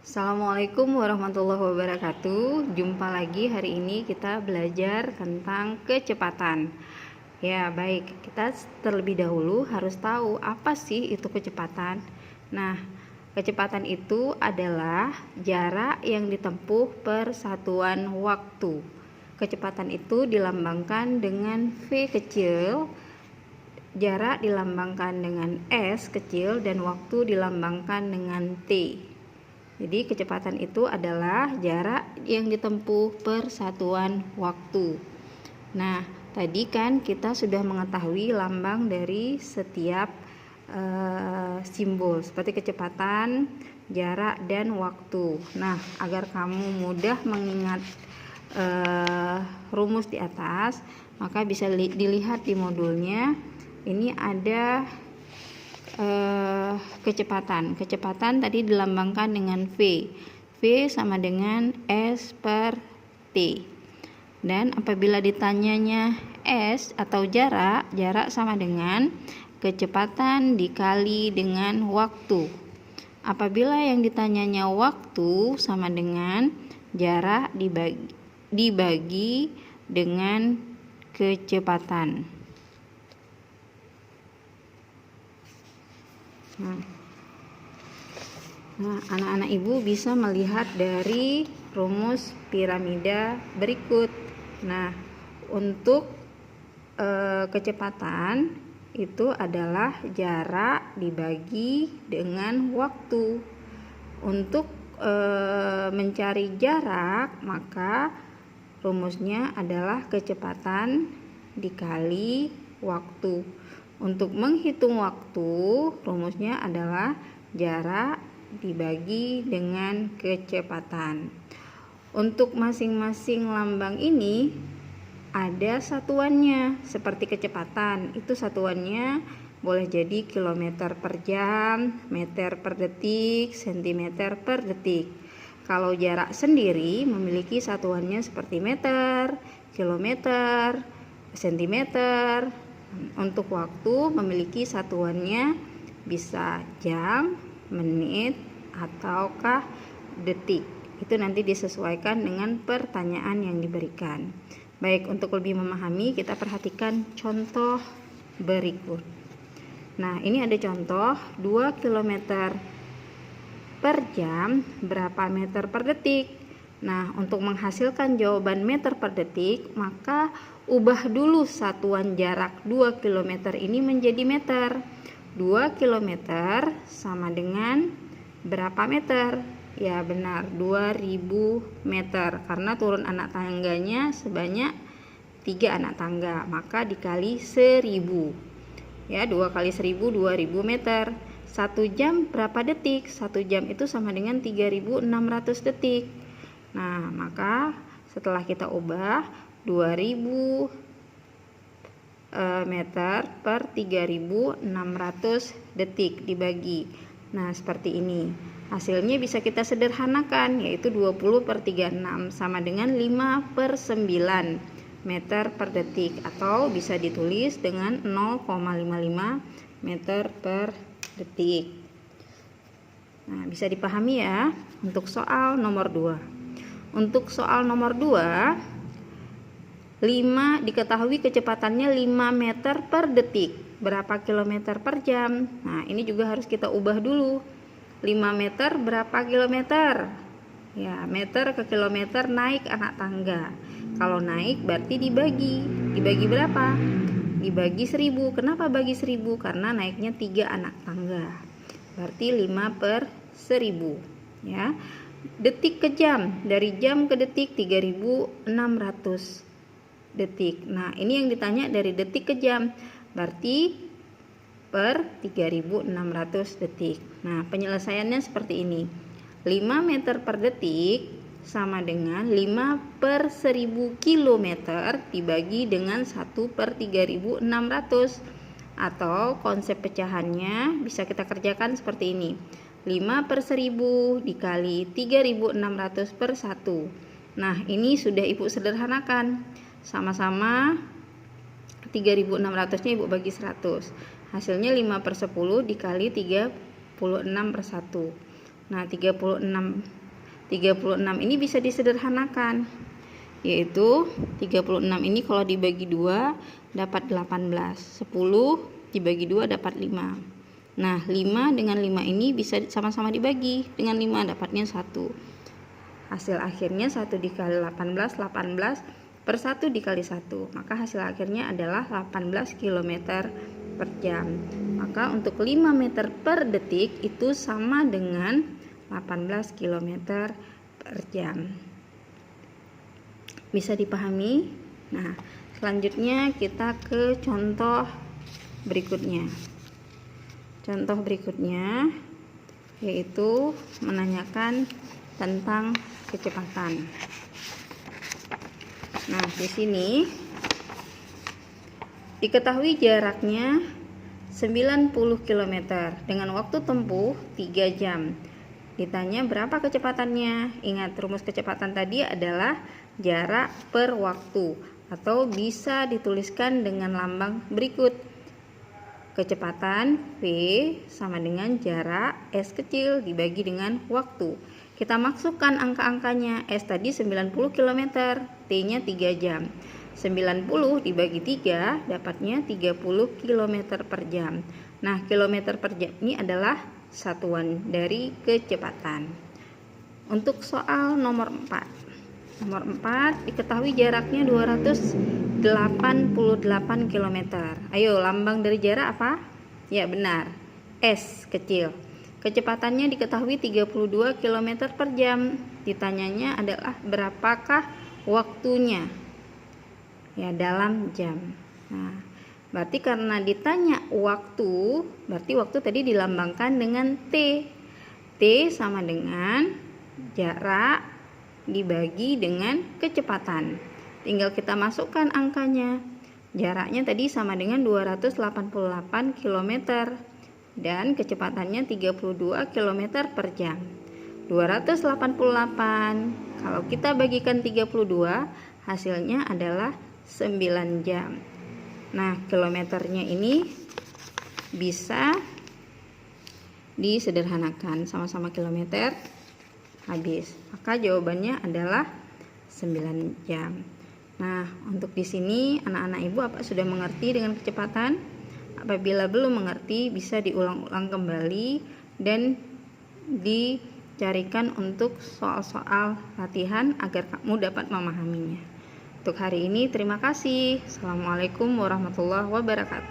Assalamualaikum warahmatullahi wabarakatuh. Jumpa lagi, hari ini kita belajar tentang kecepatan. Ya, baik. Kita terlebih dahulu harus tahu apa sih itu kecepatan. Nah, kecepatan itu adalah jarak yang ditempuh per satuan waktu. Kecepatan itu dilambangkan dengan V kecil, jarak dilambangkan dengan S kecil, dan waktu dilambangkan dengan T. Jadi kecepatan itu adalah jarak yang ditempuh per satuan waktu. Nah, tadi kan kita sudah mengetahui lambang dari setiap simbol seperti kecepatan, jarak, dan waktu. Nah, agar kamu mudah mengingat rumus di atas, maka bisa dilihat di modulnya. Ini ada kecepatan tadi dilambangkan dengan V sama dengan S per T. Dan apabila ditanyanya S atau jarak sama dengan kecepatan dikali dengan waktu. Apabila yang ditanyanya waktu sama dengan jarak dibagi dengan kecepatan. Nah, anak-anak ibu bisa melihat dari rumus piramida berikut. Nah, untuk kecepatan itu adalah jarak dibagi dengan waktu. Untuk mencari jarak, maka rumusnya adalah kecepatan dikali waktu. Untuk menghitung waktu, rumusnya adalah jarak dibagi dengan kecepatan. Untuk masing-masing lambang ini ada satuannya. Seperti kecepatan, itu satuannya boleh jadi kilometer per jam, meter per detik, sentimeter per detik. Kalau jarak sendiri memiliki satuannya seperti meter, kilometer, sentimeter. Untuk waktu memiliki satuannya bisa jam, menit, ataukah detik. Itu nanti disesuaikan dengan pertanyaan yang diberikan. Baik, untuk lebih memahami kita perhatikan contoh berikut. Nah, ini ada contoh 2 km per jam berapa meter per detik. Nah, untuk menghasilkan jawaban meter per detik, maka ubah dulu satuan jarak 2 km ini menjadi meter. 2 km sama dengan berapa meter? Ya benar, 2000 meter. Karena turun anak tangganya sebanyak 3 anak tangga, maka dikali 1000. Ya, 2 kali 1000, 2000 meter. 1 jam berapa detik? 1 jam itu sama dengan 3600 detik. Nah, maka setelah kita ubah 2000 meter per 3600 detik dibagi. Nah, seperti ini. Hasilnya bisa kita sederhanakan, yaitu 20 per 36 sama dengan 5 per 9 meter per detik. Atau bisa ditulis dengan 0,55 meter per detik. Nah, bisa dipahami ya untuk soal nomor 2. Untuk soal nomor 2, 5 diketahui kecepatannya 5 meter per detik. Berapa kilometer per jam? Nah, ini juga harus kita ubah dulu. 5 meter berapa kilometer? Ya, meter ke kilometer naik anak tangga. Kalau naik berarti dibagi. Dibagi berapa? Dibagi 1000. Kenapa bagi 1000? Karena naiknya 3 anak tangga. Berarti 5 per 1000. Ya. Detik ke jam, dari jam ke detik 3600 detik. Nah, ini yang ditanya dari detik ke jam, berarti per 3600 detik. Nah, penyelesaiannya seperti ini. 5 meter per detik sama dengan 5 per 1000 kilometer dibagi dengan 1 per 3600. Atau konsep pecahannya bisa kita kerjakan seperti ini. 5 per 1000 dikali 3600 per 1. Nah, ini sudah Ibu sederhanakan. Sama-sama 3600 nya Ibu bagi 100. Hasilnya 5 per 10 dikali 36 per 1. Nah, 36 ini bisa disederhanakan, yaitu 36 ini kalau dibagi 2 dapat 18, 10 dibagi 2 dapat 5. Nah, 5 dengan 5 ini bisa sama-sama dibagi, dengan 5 dapatnya 1. Hasil akhirnya 1 dikali 18, 18 per 1 dikali 1, maka hasil akhirnya adalah 18 km per jam. Maka untuk 5 meter per detik itu sama dengan 18 km per jam. Bisa dipahami? Nah, selanjutnya kita ke contoh berikutnya. Contoh berikutnya yaitu menanyakan tentang kecepatan. Nah, di sini diketahui jaraknya 90 km dengan waktu tempuh 3 jam. Ditanya berapa kecepatannya? Ingat, rumus kecepatan tadi adalah jarak per waktu, atau bisa dituliskan dengan lambang berikut. Kecepatan V sama dengan jarak S kecil dibagi dengan waktu. Kita masukkan angka-angkanya. S tadi 90 km, T-nya 3 jam. 90 dibagi 3 dapatnya 30 km per jam. Nah, kilometer per jam ini adalah satuan dari kecepatan. Untuk soal nomor 4. Nomor 4 diketahui jaraknya 288 km. Ayo, lambang dari jarak apa? Ya, benar. S kecil. Kecepatannya diketahui 32 km per jam. Ditanyanya adalah berapakah waktunya? Ya, dalam jam. Nah, berarti karena ditanya waktu, berarti waktu tadi dilambangkan dengan T. T sama dengan jarak dibagi dengan kecepatan. Tinggal kita masukkan angkanya. Jaraknya tadi sama dengan 288 km dan kecepatannya 32 km per jam. 288 kalau kita bagikan 32 hasilnya adalah 9 jam. Nah, kilometernya ini bisa disederhanakan, sama-sama kilometer habis. Maka jawabannya adalah 9 jam. Nah, untuk di sini anak-anak ibu apa sudah mengerti dengan kecepatan? Apabila belum mengerti, bisa diulang-ulang kembali dan dicarikan untuk soal-soal latihan agar kamu dapat memahaminya. Untuk hari ini terima kasih. Assalamualaikum warahmatullahi wabarakatuh.